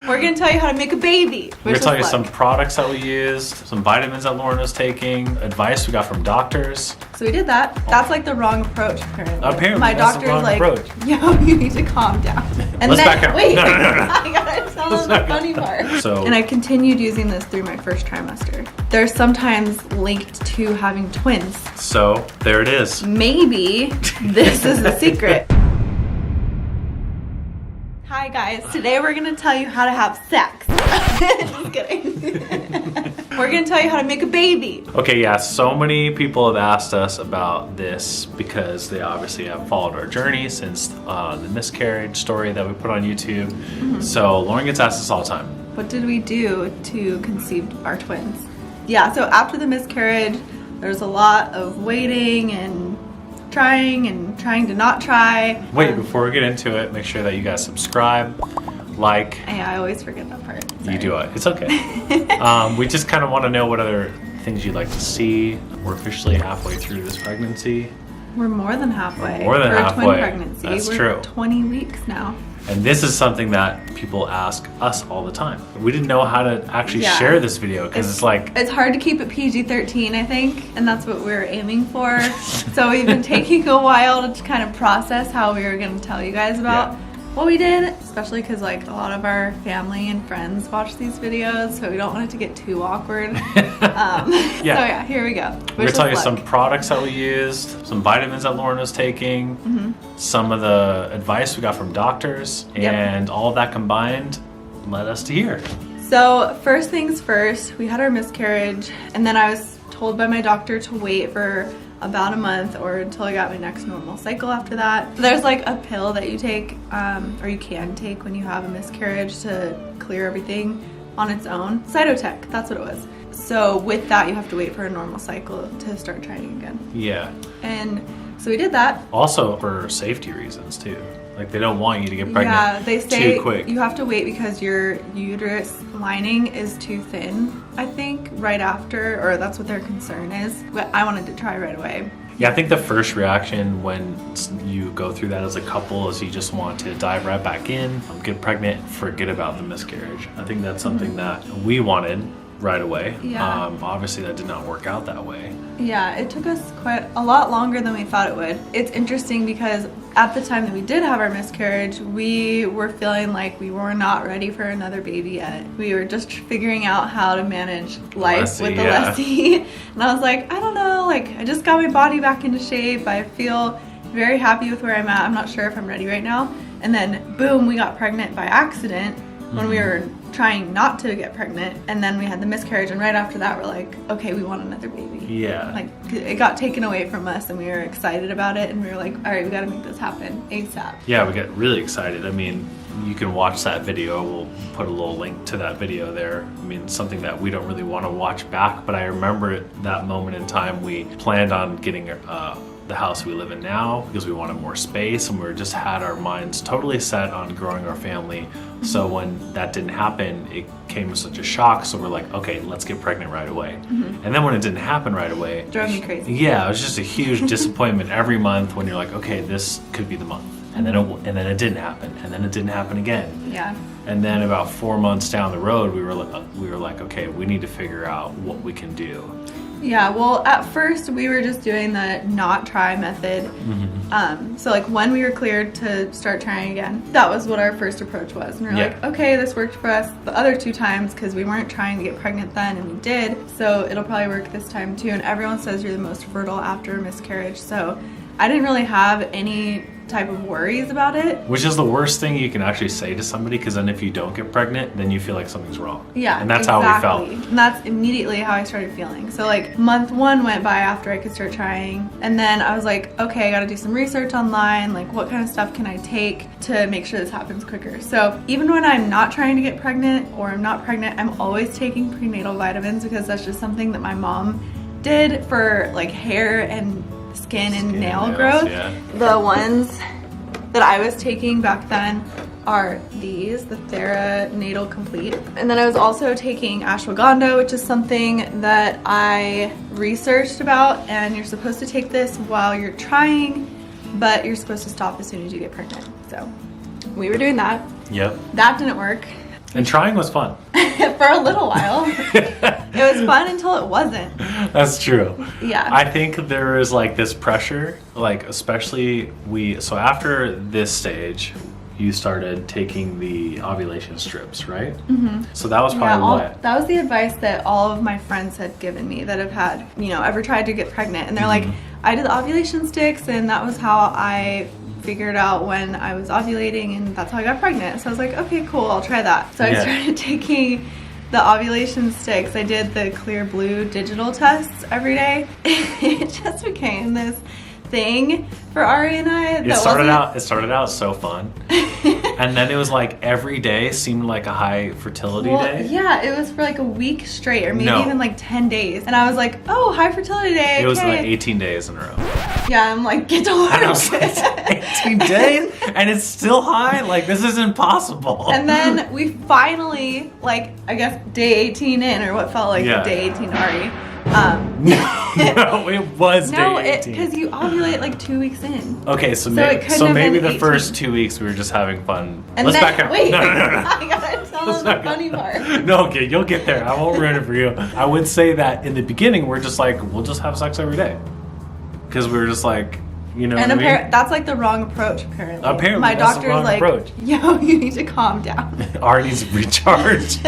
We're gonna tell you how to make a baby. We're gonna tell you some products that we used, some vitamins that Lauren was taking, advice we got from doctors. So we did that. That's like the wrong approach, apparently. Apparently, my that's the doctor's wrong like, approach. yo, you need to calm down. And Let's then, back up. wait, No. I gotta tell Let's the back up. funny part. So- and I continued using this through my first trimester. They're sometimes linked to having twins. So there it is. Maybe this is the secret. Hi guys, today we're gonna tell you how to have sex. Just kidding. We're gonna tell you how to make a baby. Okay, yeah, so many people have asked us about this because they obviously have followed our journey since the miscarriage story that we put on YouTube. So Lauren gets asked this all the time. What did we do to conceive our twins? Yeah, so after the miscarriage, there's a lot of waiting and trying to not try. Wait, before we get into it, make sure that you guys subscribe, like. Yeah, I always forget that part. You do it. It's okay. We just kind of want to know what other things you'd like to see. We're officially halfway through this pregnancy. We're more than halfway. More than for halfway. a twin pregnancy. That's We're true. 20 weeks now. And this is something that people ask us all the time. We didn't know how to actually Yeah. share this video because it's like, It's hard to keep it PG-13, I think, and that's what we're aiming for. So we've been taking a while to kind of process how we were going to tell you guys about what we did, especially because like a lot of our family and friends watch these videos, so we don't want it to get too awkward. So yeah, here we go. we're telling you some products that we used, some vitamins that Lauren was taking, some of the advice we got from doctors, and all of that combined led us to here. So first things first, we had our miscarriage, and then I was told by my doctor to wait for about a month or until I got my next normal cycle after that. There's like a pill that you take, or you can take when you have a miscarriage to clear everything on its own. Cytotec, that's what it was. So with that, you have to wait for a normal cycle to start trying again. Yeah. And so we did that. Also for safety reasons too. Like they don't want you to get pregnant Yeah, they say too quick. you have to wait because your uterus lining is too thin, I think, right after, or that's what their concern is. But I wanted to try right away. Yeah, I think the first reaction when you go through that as a couple is you just want to dive right back in, get pregnant, forget about the miscarriage. I think that's something that we wanted right away. Yeah. Obviously that did not work out that way. Yeah, it took us quite a lot longer than we thought it would. It's interesting because at the time that we did have our miscarriage, we were feeling like we were not ready for another baby yet. We were just figuring out how to manage life with the lessee. And I was like, I don't know, like I just got my body back into shape. I feel very happy with where I'm at. I'm not sure if I'm ready right now. And then boom, we got pregnant by accident when we were trying not to get pregnant, and then we had the miscarriage, and right after that we're like, okay, we want another baby. Yeah. Like it got taken away from us and we were excited about it, and we were like, all right, we gotta make this happen ASAP. Yeah, we got really excited. I mean, you can watch that video. We'll put a little link to that video there. I mean, something that we don't really want to watch back, but I remember that moment in time we planned on getting the house we live in now because we wanted more space, and we just had our minds totally set on growing our family. So when that didn't happen, it came as such a shock. So we're like, okay, let's get pregnant right away. And then when it didn't happen right away, It drove me crazy. yeah, it was just a huge disappointment every month when you're like, okay, this could be the month. And then it didn't happen, and then it didn't happen again. Yeah. And then about 4 months down the road, we were like, okay, we need to figure out what we can do. Yeah, well, at first we were just doing the not try method. So like when we were cleared to start trying again, that was what our first approach was. And we were like, okay, this worked for us the other 2 times because we weren't trying to get pregnant then, and we did. So it'll probably work this time too. And everyone says you're the most fertile after a miscarriage. So I didn't really have any type of worries about it. Which is the worst thing you can actually say to somebody, because then if you don't get pregnant, then you feel like something's wrong. Yeah, and that's how we felt. And that's immediately how I started feeling. So like month 1 went by after I could start trying, and then I was like, okay, I gotta do some research online, like what kind of stuff can I take to make sure this happens quicker. So even when I'm not trying to get pregnant or I'm not pregnant, I'm always taking prenatal vitamins because that's just something that my mom did for like hair and skin and nail growth. Yeah. The ones that I was taking back then are these, the Theranatal Complete. And then I was also taking ashwagandha, which is something that I researched about, and you're supposed to take this while you're trying, but you're supposed to stop as soon as you get pregnant. So we were doing that. Yep. That didn't work. And trying was fun. For a little while. It was fun until it wasn't. That's true. Yeah. I think there is like this pressure, like especially so after this stage, you started taking the ovulation strips, right? Mm-hmm. So that was probably what? That was the advice that all of my friends had given me that have had, ever tried to get pregnant. And they're like, I did the ovulation sticks, and that was how I figured out when I was ovulating, and that's how I got pregnant. So I was like, okay, cool, I'll try that. So I started taking the ovulation sticks. I did the Clear Blue digital tests every day. It just became this thing for Ari and I. It started out so fun. And then it was like every day seemed like a high fertility day. Yeah, it was for like a week straight, or maybe even like 10 days. And I was like, oh, high fertility day. It was like 18 days in a row. Yeah, I'm like, get to work. And I was like, 18 days? And it's still high? Like, this is impossible. And then we finally, like, I guess day 18 in, or what felt like day 18 Ari. No, it was day 18. Because you ovulate like 2 weeks in. Okay, so maybe the first 2 weeks we were just having fun. And Let's then, back up. Wait, no. I gotta tell them the funny part. No, okay, you'll get there. I won't ruin it for you. I would say that in the beginning we're just like, we'll just have sex every day. Because we were just like, you know what I mean? That's like the wrong approach, apparently. that's My the doctor's wrong like, approach. yo, you need to calm down. Ari needs to recharge.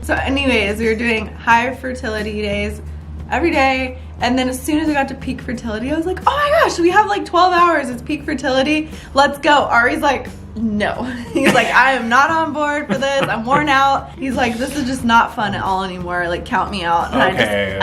So anyways, we were doing high fertility days every day, and then as soon as I got to peak fertility, I was like, oh my gosh, we have like 12 hours, it's peak fertility, let's go. Ari's like, no. He's like, I am not on board for this, I'm worn out. He's like, this is just not fun at all anymore, like count me out. And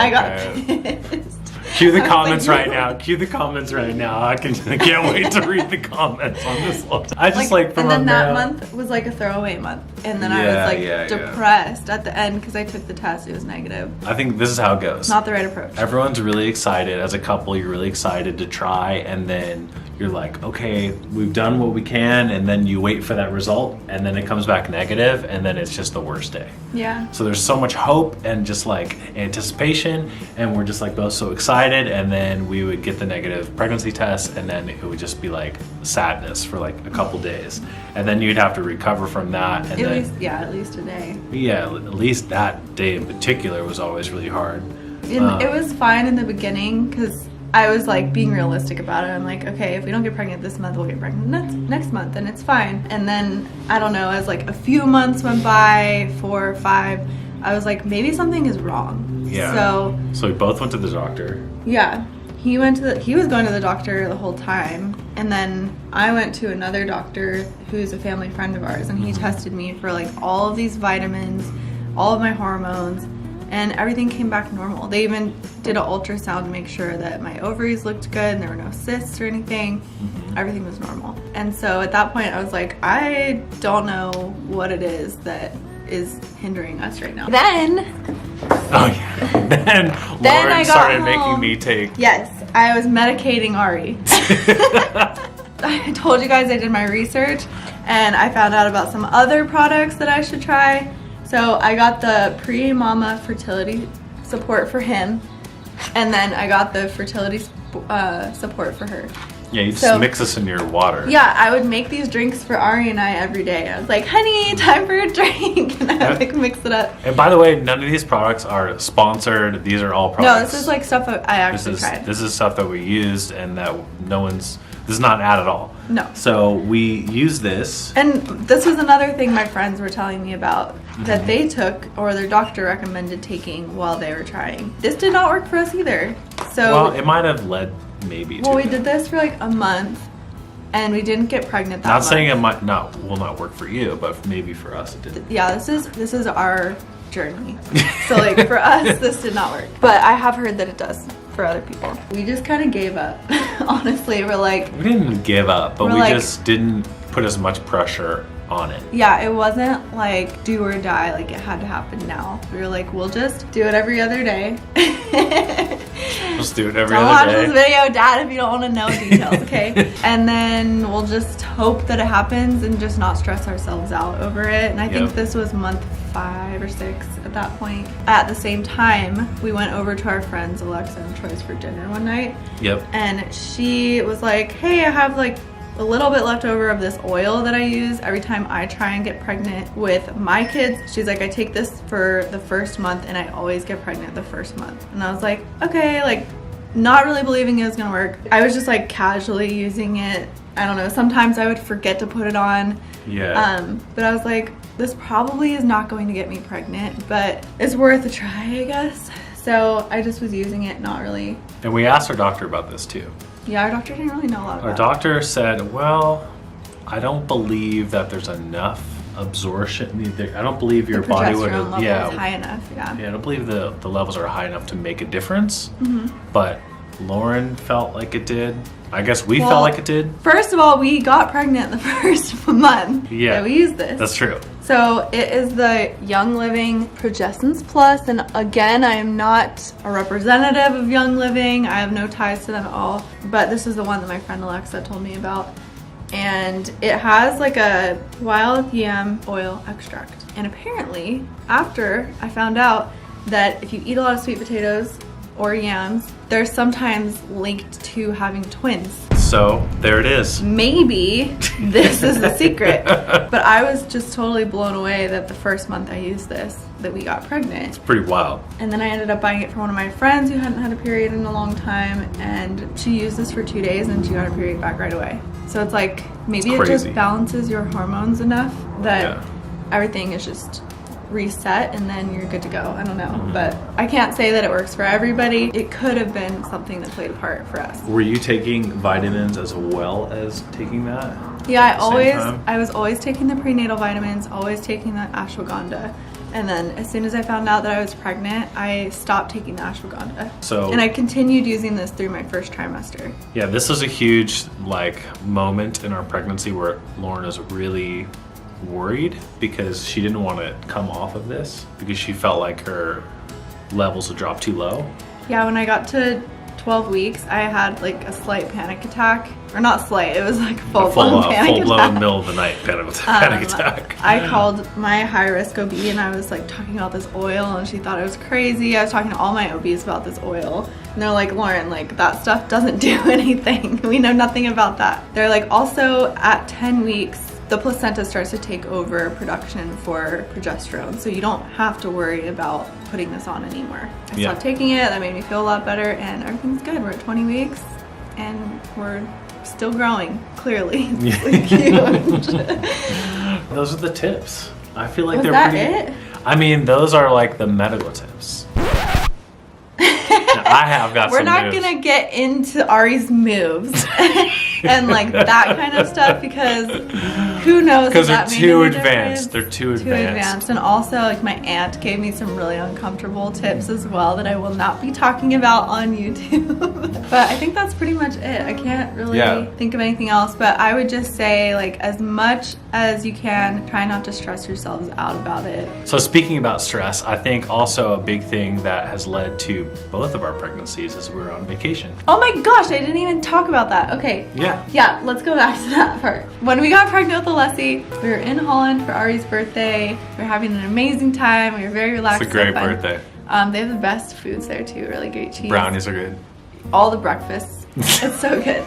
I got pissed. Cue the comments right now. Cue the comments right now. I can't wait to read the comments on this one. I just like from and then that month was like a throwaway month, and then I was like depressed at the end because I took the test. It was negative. I think this is how it goes. Not the right approach. Everyone's really excited as a couple. You're really excited to try, and then you're like, okay, we've done what we can, and then you wait for that result, and then it comes back negative, and then it's just the worst day. Yeah. So there's so much hope and just like anticipation, and we're just like both so excited, and then we would get the negative pregnancy test, and then it would just be like sadness for like a couple days, and then you'd have to recover from that. And at least a day. Yeah, at least that day in particular was always really hard. It was fine in the beginning because I was like being realistic about it. I'm like, okay, if we don't get pregnant this month, we'll get pregnant next month, and it's fine. And then, I don't know, as like a few months went by, 4 or 5, I was like, maybe something is wrong. Yeah. So we both went to the doctor. Yeah. He was going to the doctor the whole time, and then I went to another doctor who's a family friend of ours, and he tested me for like all of these vitamins, all of my hormones, and everything came back normal. They even did an ultrasound to make sure that my ovaries looked good and there were no cysts or anything. Everything was normal. And so at that point I was like, I don't know what it is that is hindering us right now. Then Lauren started making me take. Yes, I was medicating Ari. I told you guys I did my research, and I found out about some other products that I should try. So I got the Pre-Mama fertility support for him, and then I got the fertility support for her. Yeah, you just mix this in your water. Yeah, I would make these drinks for Ari and I every day. I was like, honey, time for a drink. And I would like mix it up. And by the way, none of these products are sponsored. These are all products. No, this is like stuff that I actually tried. This is stuff that we used and that this is not an ad at all. No. So we use this. And this was another thing my friends were telling me about that they took, or their doctor recommended taking while they were trying. This did not work for us either. So well, it might have led maybe to we did this for like a month, and we didn't get pregnant that month. Not saying it will not work for you, but maybe for us it did. Yeah, this is our journey. So like for us, this did not work. But I have heard that it does for other people. We just kind of gave up. Honestly, we're like... We didn't give up, but we just didn't put as much pressure on it. Yeah, it wasn't like do or die, like it had to happen now. We were like, we'll just do it every other day. Just do it every don't other day. Don't watch this video, Dad, if you don't want to know details, okay? And then we'll just hope that it happens and just not stress ourselves out over it. And I think this was month 5 or 6 at that point. At the same time, we went over to our friends Alexa and Troy's for dinner one night. Yep. And she was like, hey, I have like a little bit left over of this oil that I use every time I try and get pregnant with my kids. She's like, I take this for the first month and I always get pregnant the first month. And I was like, okay, like not really believing it was gonna work. I was just like casually using it. I don't know, sometimes I would forget to put it on. Yeah. But I was like, this probably is not going to get me pregnant, but it's worth a try, I guess. So I just was using it, not really. And we asked our doctor about this too. Yeah, our doctor didn't really know a lot about Our it. doctor said, well, I don't believe that there's enough absorption. I don't believe your The body would. progesterone level is Yeah. high enough, yeah. Yeah, I don't believe the levels are high enough to make a difference. Mm-hmm. But Lauren felt like it did. I guess we Well, felt like it did. First of all, we got pregnant the first month Yeah. that we used this. That's true. So it is the Young Living Progestins Plus, and again, I am not a representative of Young Living. I have no ties to them at all, but this is the one that my friend Alexa told me about. And it has like a wild yam oil extract. And apparently, after I found out that if you eat a lot of sweet potatoes or yams, they're sometimes linked to having twins. So there it is. Maybe this is the secret. But I was just totally blown away that the first month I used this, that we got pregnant. Pretty wild. And then I ended up buying it for one of my friends who hadn't had a period in a long time, and she used this for 2 days and she got her period back right away. So it's like, maybe It's it just crazy. balances your hormones enough that Yeah. everything is just reset and then you're good to go. I don't know, Mm-hmm. but I can't say that it works for everybody. It could have been something that played a part for us. Were you taking vitamins as well as taking that? Yeah, At the same time? I was always taking the prenatal vitamins, always taking the ashwagandha. And then as soon as I found out that I was pregnant, I stopped taking the ashwagandha. So- and I continued using this through my first trimester. Yeah, this was a huge like moment in our pregnancy where Lauren was really worried because she didn't want to come off of this because she felt like her levels would drop too low. Yeah, when I got to 12 weeks, I had like a slight panic attack. Or not slight, it was like full-blown panic Full-blown attack. middle of the night panic attack. I called my high-risk OB and I was like talking about this oil and she thought it was crazy. I was talking to all my OBs about this oil and they're like, Lauren, like that stuff doesn't do anything. We know nothing about that. They're like, also at 10 weeks, the placenta starts to take over production for progesterone, so you don't have to worry about putting this on anymore. I Yeah. stopped taking it, that made me feel a lot better, and everything's good. We're at 20 weeks and we're still growing, clearly. It's like huge. Those are the tips. I feel like Was they're that pretty. it? I mean, those are like the medical tips. Now, I have got We're some not moves. gonna get into Ari's moves and like that kind of stuff because who knows? if Because they're that made too any advanced. difference. They're too advanced. And also, like my aunt gave me some really uncomfortable tips as well that I will not be talking about on YouTube. But I think that's pretty much it. I can't really Yeah. think of anything else. But I would just say, like, as much as you can, try not to stress yourselves out about it. So speaking about stress, I think also a big thing that has led to both of our pregnancies is we were on vacation. Oh my gosh, I didn't even talk about that. Okay. Yeah. Yeah, let's go back to that part. When we got pregnant with Alessi, we were in Holland for Ari's birthday. We were having an amazing time. We were very relaxed. It's a great and fun. birthday. They have the best foods there too. Really great cheese. Brownies are good. All the breakfasts. It's so good.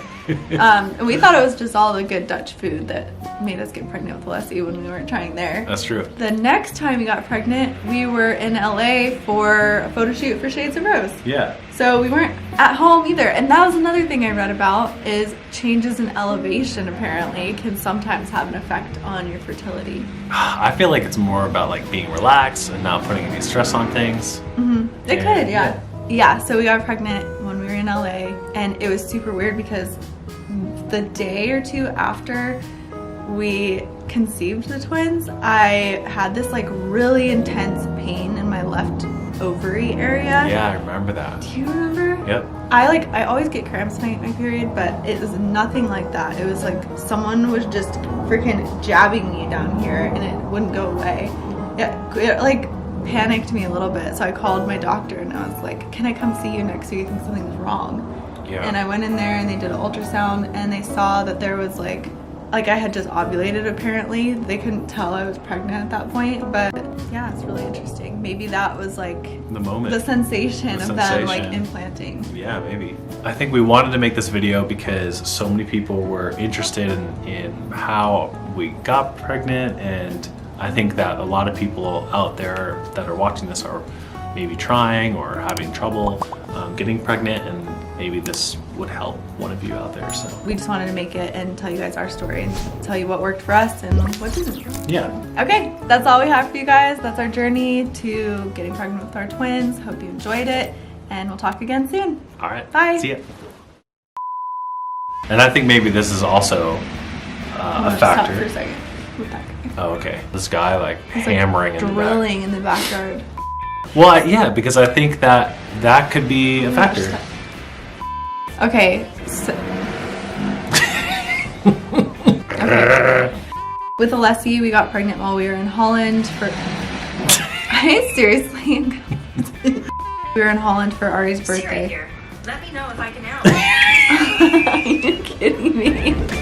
And we thought it was just all the good Dutch food that made us get pregnant with Alessi when we weren't trying there. That's true. The next time we got pregnant, we were in LA for a photo shoot for Shades of Rose. Yeah. So we weren't at home either. And that was another thing I read about is changes in elevation apparently can sometimes have an effect on your fertility. I feel like it's more about like being relaxed and not putting any stress on things. It Yeah, could, yeah. Yeah, so we got pregnant when we were in LA and it was super weird because the day or two after we conceived the twins, I had this like really intense pain in my left ovary area. Yeah, I remember that. Do you remember? Yep. I always get cramps my period, but it was nothing like that. It was like someone was just freaking jabbing me down here and it wouldn't go away. It like panicked me a little bit, so I called my doctor and I was like, can I come see you next week? I think something's wrong. Yeah. And I went in there and they did an ultrasound and they saw that there was like like I had just ovulated apparently. They couldn't tell I was pregnant at that point, but yeah, it's really interesting. Maybe that was like The moment. the sensation The of them like sensation. implanting. Yeah, maybe. I think we wanted to make this video because so many people were interested in how we got pregnant, and I think that a lot of people out there that are watching this are maybe trying or having trouble getting pregnant, and maybe this would help one of you out there. So We just wanted to make it and tell you guys our story and tell you what worked for us and what didn't. yeah, Okay, that's all we have for you guys. That's our journey to getting pregnant with our twins. Hope you enjoyed it, and we'll talk again soon. all right. Bye. See ya. And I think maybe this is also a Stop for factor. a second. With that guy. Oh, okay. This guy like He's, like, hammering in the back. drilling in the backyard. Well, yeah, because I think that could be a factor. Okay. Okay. With Alessi, we got pregnant while we were in Holland for. I seriously. We were in Holland for Ari's See right birthday. here. Let me know if I can help. Are you kidding me?